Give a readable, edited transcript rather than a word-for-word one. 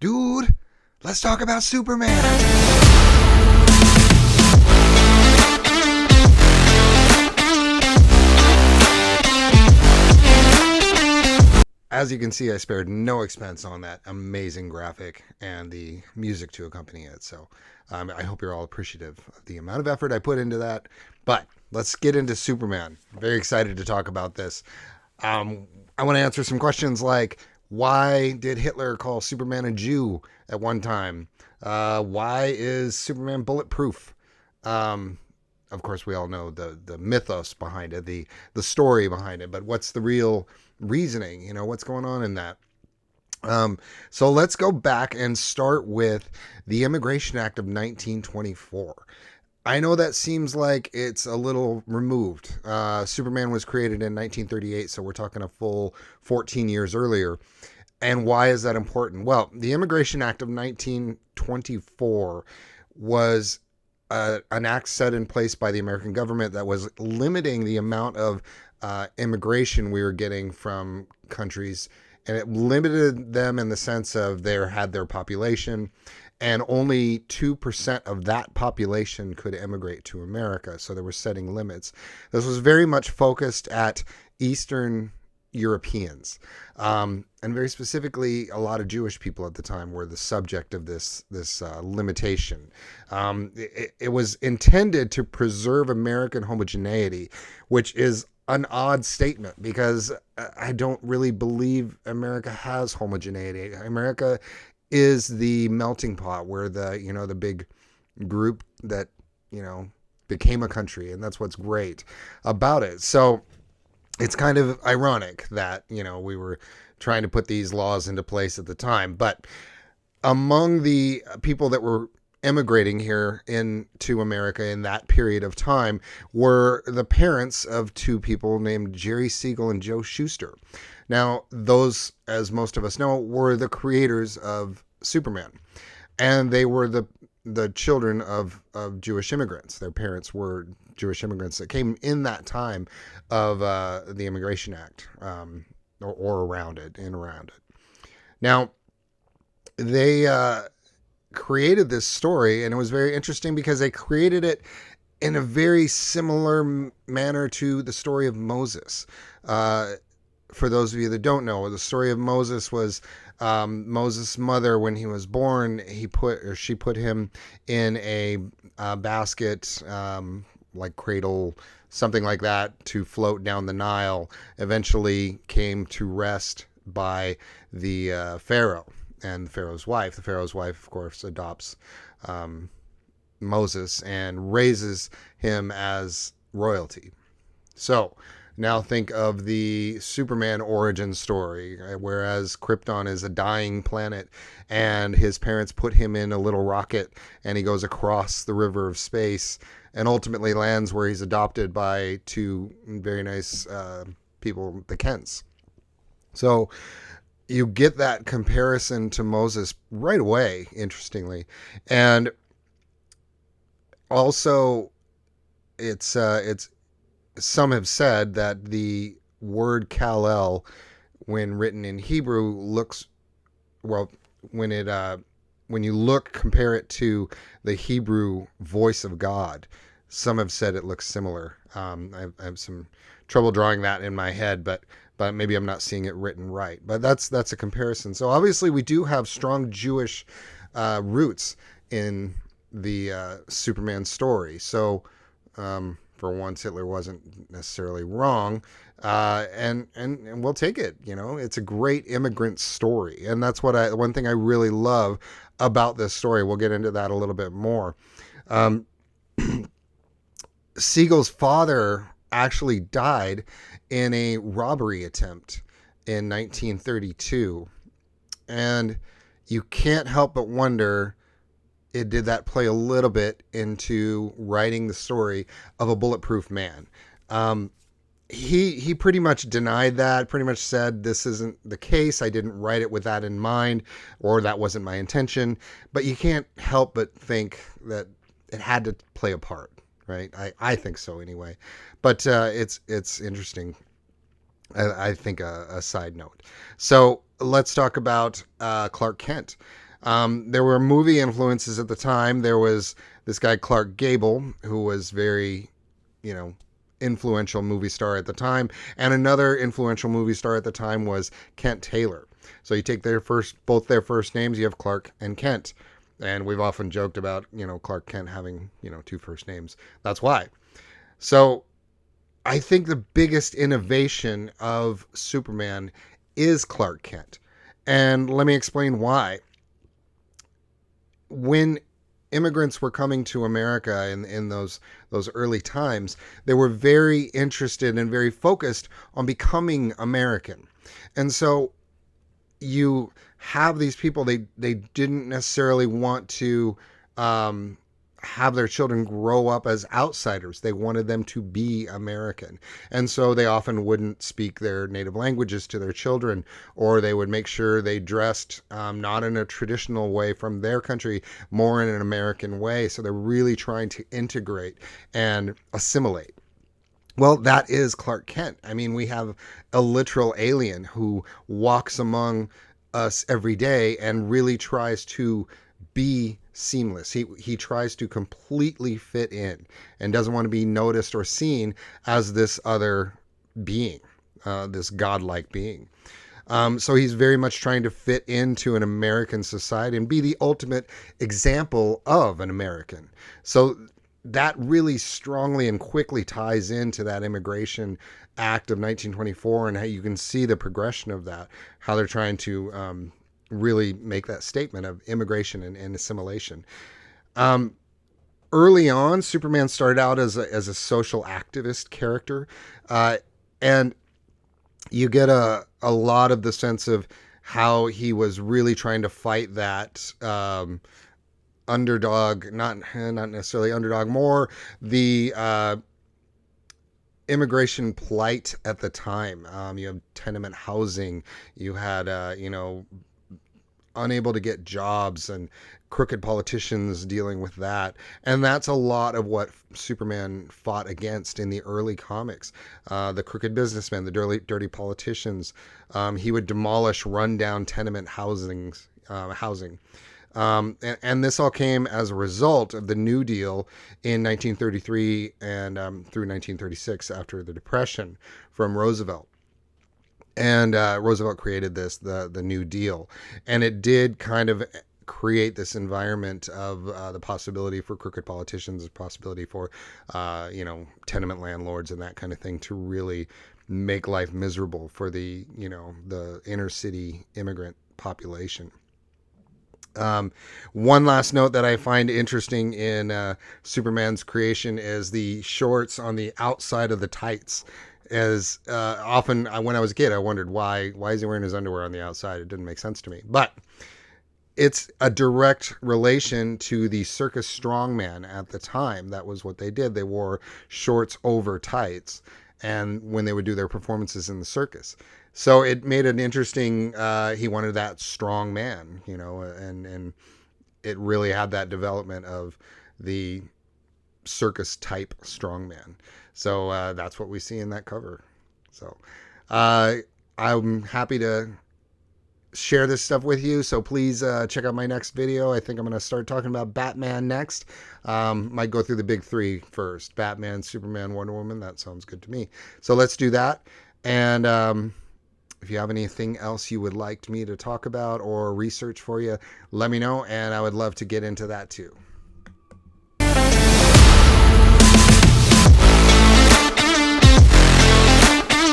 Dude, let's talk about Superman. As you can see, I spared no expense on that amazing graphic and the music to accompany it. So I hope you're all appreciative of the amount of effort I put into that. But let's get into Superman. Very excited to talk about this. I want to answer some questions like, why did Hitler call Superman a Jew at one time? Why is Superman bulletproof? Of course, we all know the mythos behind it, the story behind it, but what's the real reasoning? You know, what's going on in that? So let's go back and start with the Immigration Act of 1924. I know that seems like it's a little removed. Superman was created in 1938, so we're talking a full 14 years earlier. And why is that important? Well, the Immigration Act of 1924 was an act set in place by the American government that was limiting the amount of immigration we were getting from countries, and it limited them in the sense of they had their population, and only 2% of that population could immigrate to America. So they were setting limits. This was very much focused at Eastern Europeans, and very specifically, a lot of Jewish people at the time were the subject of this limitation. It was intended to preserve American homogeneity, which is an odd statement because I don't really believe America has homogeneity. America is the melting pot where the big group that became a country, and that's what's great about it. So it's kind of ironic that, we were trying to put these laws into place at the time. But among the people that were immigrating here into America in that period of time were the parents of two people named Jerry Siegel and Joe Shuster. Now, those, as most of us know, were the creators of Superman. And they were the children of Jewish immigrants. Their parents were Jewish immigrants that came in that time of the Immigration Act, or around it. Now, they created this story, and it was very interesting because they created it in a very similar manner to the story of Moses. For those of you that don't know, the story of Moses was Moses' mother, when he was born, she put him in a basket, like cradle, something like that, to float down the Nile. Eventually came to rest by the Pharaoh and the Pharaoh's wife. The Pharaoh's wife, of course, adopts Moses and raises him as royalty. So now think of the Superman origin story, whereas Krypton is a dying planet and his parents put him in a little rocket and he goes across the river of space and ultimately lands where he's adopted by two very nice people, the Kents. So you get that comparison to Moses right away, interestingly. And also it's some have said that the word Kal-El, when written in Hebrew, looks, well, when you compare it to the Hebrew voice of God, some have said it looks similar. I have some trouble drawing that in my head, but maybe I'm not seeing it written right. But that's a comparison. So obviously we do have strong Jewish roots in the Superman story. So for once, Hitler wasn't necessarily wrong, and we'll take it. It's a great immigrant story, and that's one thing I really love about this story. We'll get into that a little bit more. Siegel's father actually died in a robbery attempt in 1932, and you can't help but wonder, did that play a little bit into writing the story of a bulletproof man? He pretty much denied that, pretty much said, this isn't the case. I didn't write it with that in mind, or that wasn't my intention. But you can't help but think that it had to play a part, right? I think so anyway. But it's interesting. I think a side note. So let's talk about Clark Kent. There were movie influences at the time. There was this guy Clark Gable, who was very, you know, influential movie star at the time, and another influential movie star at the time was Kent Taylor. So you take both their first names, you have Clark and Kent, and we've often joked about, you know, Clark Kent having, you know, two first names. That's why. So I think the biggest innovation of Superman is Clark Kent, and let me explain why. When immigrants were coming to America in those early times, they were very interested and very focused on becoming American. And so you have these people, they didn't necessarily want to have their children grow up as outsiders. They wanted them to be American. And so they often wouldn't speak their native languages to their children, or they would make sure they dressed not in a traditional way from their country, more in an American way. So they're really trying to integrate and assimilate. Well, that is Clark Kent. I mean, we have a literal alien who walks among us every day and really tries to be seamless. He tries to completely fit in and doesn't want to be noticed or seen as this other being, this godlike being. So he's very much trying to fit into an American society and be the ultimate example of an American. So that really strongly and quickly ties into that Immigration Act of 1924, and how you can see the progression of that, how they're trying to really make that statement of immigration and assimilation. Early on, Superman started out as a social activist character, and you get a lot of the sense of how he was really trying to fight that underdog, not necessarily underdog, more the immigration plight at the time. You have tenement housing, you had unable to get jobs, and crooked politicians dealing with that. And that's a lot of what Superman fought against in the early comics. The crooked businessmen, the dirty politicians. He would demolish rundown tenement housing. And this all came as a result of the New Deal in 1933 and through 1936 after the Depression from Roosevelt. And Roosevelt created the New Deal, and it did kind of create this environment of the possibility for crooked politicians, the possibility for tenement landlords and that kind of thing to really make life miserable for the inner city immigrant population. One last note that I find interesting in Superman's creation is the shorts on the outside of the tights. As often when I was a kid, I wondered why is he wearing his underwear on the outside? It didn't make sense to me. But it's a direct relation to the circus strongman at the time. That was what they did. They wore shorts over tights, and when they would do their performances in the circus. So it made an interesting, he wanted that strong man, and it really had that development of the circus type strongman. So that's what we see in that cover. So I'm happy to share this stuff with you. So please check out my next video. I think I'm going to start talking about Batman next. Might go through the big three first. Batman, Superman, Wonder Woman. That sounds good to me. So let's do that. And if you have anything else you would like me to talk about or research for you, let me know. And I would love to get into that too.